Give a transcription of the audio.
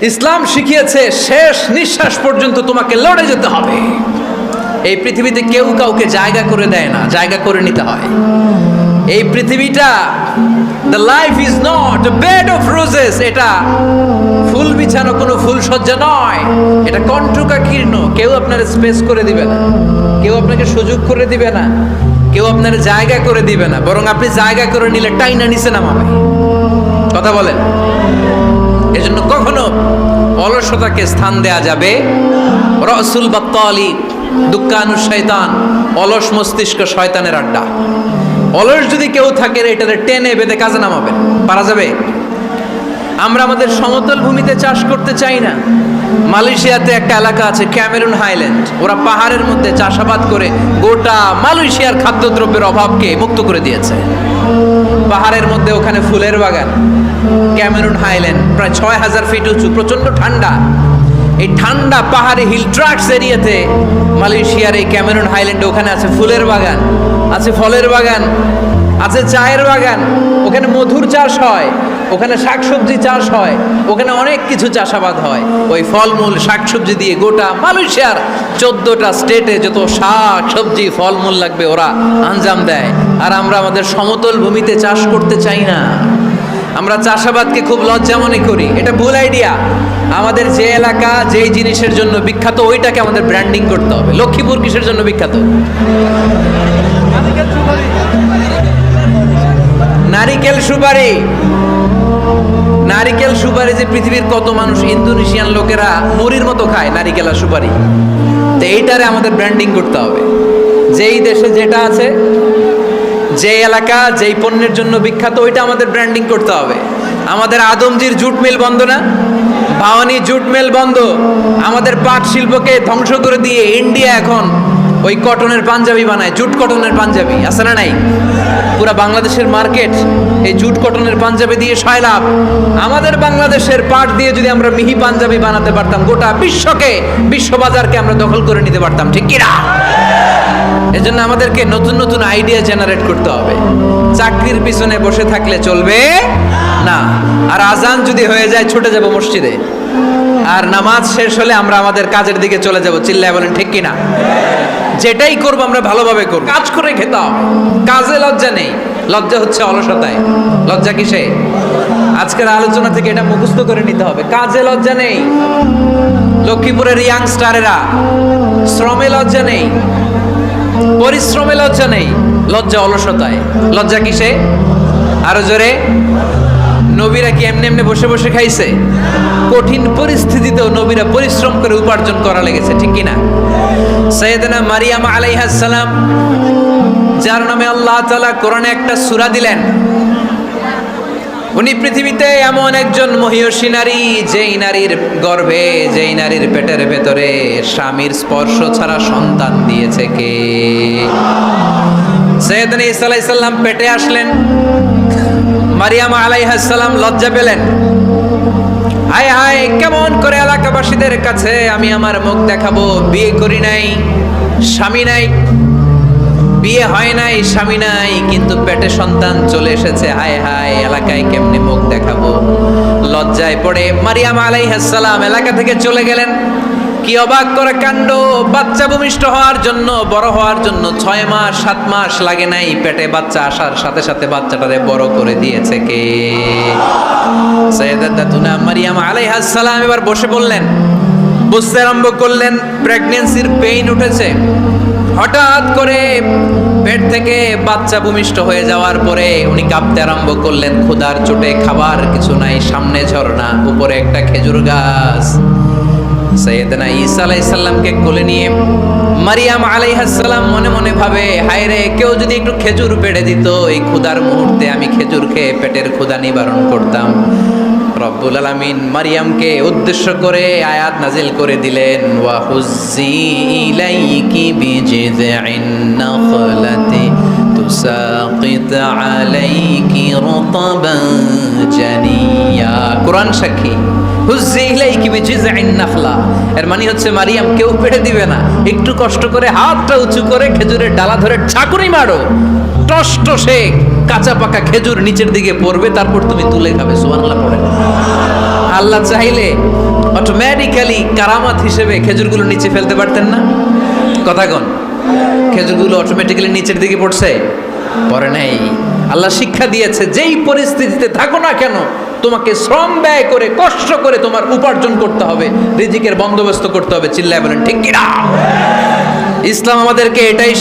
ইসলাম শিখিয়েছে শেষ নিঃশ্বাস পর্যন্ত তোমাকে লড়ে যেতে হবে। এই পৃথিবীতে কেউ কাউকে জায়গা করে দেয় না, জায়গা করে নিতে হয়। এই পৃথিবীটা, the life is not a bed of roses, এটা ফুল বিছানো কোনো ফুল সজ্জা নয়, এটা কণ্টকাকীর্ণ। কেউ আপনার স্পেস করে দিবে না, কেউ আপনাকে সুযোগ করে দিবে না, কেউ আপনার জায়গা করে দিবে না, বরং আপনি জায়গা করে নিলে টাইনা নিচে নামাবে। কথা বলেন। এজন্য কখনো অলসতাকে স্থান দেয়া যাবে। রসুল বাত্তালি দুঃখানু শয়তান, অলস মস্তিষ্ক শয়তানের আড্ডা। অলস যদি কেউ থাকে এটাতে টেনে বেঁধে কাজে নামাবেন, পারা যাবে? আমরা আমাদের সমতল ভূমিতে চাষ করতে চাই না। মালয়েশিয়াতে একটা এলাকা আছে ক্যামেরুন হাইল্যান্ড, ওরা পাহাড়ের মধ্যে চাষাবাদ করে গোটা মালয়েশিয়ার খাদ্যদ্রব্যের অভাবকে মুক্ত করে দিয়েছে। পাহাড়ের মধ্যে ওখানে ফুলের বাগান, ক্যামেরুন হাইল্যান্ড প্রায় 6000 ফিট উঁচু, প্রচন্ড ঠান্ডা। এই ঠান্ডা পাহাড়ে হিল ট্রাক্স এরিয়াতে মালয়েশিয়ার এই ক্যামেরুন হাইল্যান্ডে ওখানে আছে ফুলের বাগান, আছে ফলের বাগান, আছে চায়ের বাগান, ওখানে মধুর চাষ হয়, ওখানে শাকসবজি চাষ হয়, ওখানে অনেক কিছু চাষাবাদ হয়। ওই ফলমূল শাকসবজি দিয়ে গোটা মালয়েশিয়ার 14টা স্টেটে যত শাক সবজি ফলমূল লাগবে ওরা আঞ্জাম দেয়। আর আমরা আমাদের সমতল ভূমিতে চাষ করতে চাই না। আমরা চাষাবাদকে খুব লজ্জা মনে করি, এটা ভুল আইডিয়া। আমাদের যে এলাকা যেই জিনিসের জন্য বিখ্যাত ওইটাকে আমাদের ব্র্যান্ডিং করতে হবে। লক্ষ্মীপুর কিসের জন্য বিখ্যাত? নারিকেল সুপারি। নারিকেল সুপারি যে পৃথিবীর কত মানুষ, ইন্দোনেশিয়ান লোকেরা মুড়ির মতো খায় নারিকেল আর সুপারি। তো এইটারে আমাদের ব্র্যান্ডিং করতে হবে। যেই দেশে যেটা আছে, যে এলাকা যেই পণ্যের জন্য বিখ্যাত ওইটা আমাদের ব্র্যান্ডিং করতে হবে। আমাদের আদমজির জুট মিল বন্ধ না, ভাওয়ানি জুট মিল বন্ধ। আমাদের পাট শিল্পকে ধ্বংস করে দিয়ে ইন্ডিয়া এখন ওই কটনের পাঞ্জাবি বানায়, জুট কটনের পাঞ্জাবি, আছে না নাই? পুরা বাংলাদেশের মার্কেট এই জুট কটনের পাঞ্জাবি দিয়ে সয়লাভ। আমাদের বাংলাদেশের পাট দিয়ে যদি আমরা মিহি পাঞ্জাবি বানাতে পারতাম, গোটা বিশ্ববাজারকে আমরা দখল করে নিতে পারতাম, ঠিক কিনা? এজন্য আমাদেরকে নতুন নতুন আইডিয়া জেনারেট করতে হবে। চাকরির পিছনে বসে থাকলে চলবে না। আর আজান যদি হয়ে যায় ছুটে যাব মসজিদে, আর নামাজ শেষ হলে আমরা আমাদের কাজের দিকে চলে যাব। চিল্লায় বলেন ঠিক কিনা? যেটাই করব আমরা ভালোভাবে করব, কাজ করে খেতে হবে। কাজে লজ্জা নেই, লজ্জা হচ্ছে অলসতায়। লজ্জা কিসে? আজকের আলোচনা থেকে এটা মুখস্থ করে নিতে হবে। কাজে লজ্জা নেই। লক্ষ্মীপুরের ইয়াংস্টারেরা শ্রমে লজ্জা নেই, পরিশ্রমে লজ্জা নেই, লজ্জা অলসতায়। লজ্জা কিসে? আরো জোরে। নবীরা কি এমনি এমনি বসে বসে খাইছে? কঠিন পরিস্থিতিতেও নবীরা পরিশ্রম করে উপার্জন করা লেগেছে, ঠিক কিনা? সাইয়েদনা মারিয়াম আলাইহিস সালাম, যার নামে আল্লাহ তাআলা কোরআনে একটা সূরা দিলেন, উনি পৃথিবীতে এমন একজন মহিয়সী নারী, যেই নারীর গর্ভে, যেই নারীর পেটের ভেতরে স্বামীর স্পর্শ ছাড়া সন্তান দিয়েছে কে? সাইয়েদনা ঈসা আলাইহিস সালাম পেটে আসলেন। মারিয়াম আলাইহিস সালাম লজ্জা পেলেন। হায় হায়, কেমন করে এলাকাবাসীদের কাছে আমি আমার মুখ দেখাবো? বিয়ে করি নাই, স্বামী নাই, বিয়ে হয় নাই, স্বামী নাই, কিন্তু পেটে সন্তান চলে এসেছে। হায় হায়, এলাকায় কেমনে মুখ দেখাবো? লজ্জায় পড়ে মারিয়াম আলাইহিস সালাম এলাকা থেকে চলে গেলেন। কি অবাক করে কাণ্ড! বাচ্চা ভূমিষ্ঠ হওয়ার জন্য, বড় হওয়ার জন্য 6 মাস 7 মাস লাগে নাই, পেটে বাচ্চা আসার সাথে সাথে বাচ্চাটারে বড় করে দিয়েছে কে? সাইয়েদাতুনা মারিয়াম আলাইহিস সালাম এবার বসে বললেন, বুঝতে আরম্ভ করলেন প্রেগন্যান্সির পেইন উঠেছে। হঠাৎ করে পেট থেকে বাচ্চা ভূমিষ্ঠ হয়ে যাওয়ার পরে উনি কাঁপতে আরম্ভ করলেন। ক্ষুধার চোটে খাবার কিছু নাই, সামনে ঝর্ণা, উপরে একটা খেজুর গাছ। সাইয়েদনা ঈসা আলাইহিস সালামকে কোলে নিয়ে মারিয়াম আলাইহিস সালাম মনে মনে ভাবে, হায় রে, কেউ যদি একটু খেজুর পেড়ে দিত, এই ক্ষুধার মুহূর্তে আমি খেজুর খেয়ে পেটের ক্ষুধা নিবারণ করতাম। রব্বুল আলামিন মারিয়ামকে উদ্দেশ্য করে আয়াত নাজিল করে দিলেন, ওয়া হুজ্জি ইলাইকি বিজিযিন নাখলাতি তুসাকিত আলাইকি রতাবান জানিয়া। কোরআন সাক্ষী, হুজ্জি ইলাইকি বিজিযিন নাখলা এর মানে হচ্ছে মারিয়াম কেউ পেড়ে দিবে না, একটু কষ্ট করে হাতটা উঁচু করে খেজুরের ডালা ধরে ঠাকুরই মারো, টসটসে কাঁচা পাকা খেজুর নিচের দিকে পড়বে, তারপর তুমি তুলে খাবে। সুবহানাল্লাহ পড়ে। আল্লাহ চাইলে অটোমেটিক্যালি কারামাত হিসেবে খেজুরগুলো নিচে ফেলতে পারতেন না? কথা কন, খেজুরগুলো অটোমেটিক্যালি নিচের দিকে পড়ছে? পড়ে নাই। আল্লাহ শিক্ষা দিয়েছে, যেই পরিস্থিতিতে থাকো না কেন তোমাকে শ্রম ব্যয় করে কষ্ট করে তোমার উপার্জন করতে হবে, রিজিকের বন্দোবস্ত করতে হবে। চিল্লায় বলেন ঠিক কিনা? ইসলাম আমাদেরকে এটাই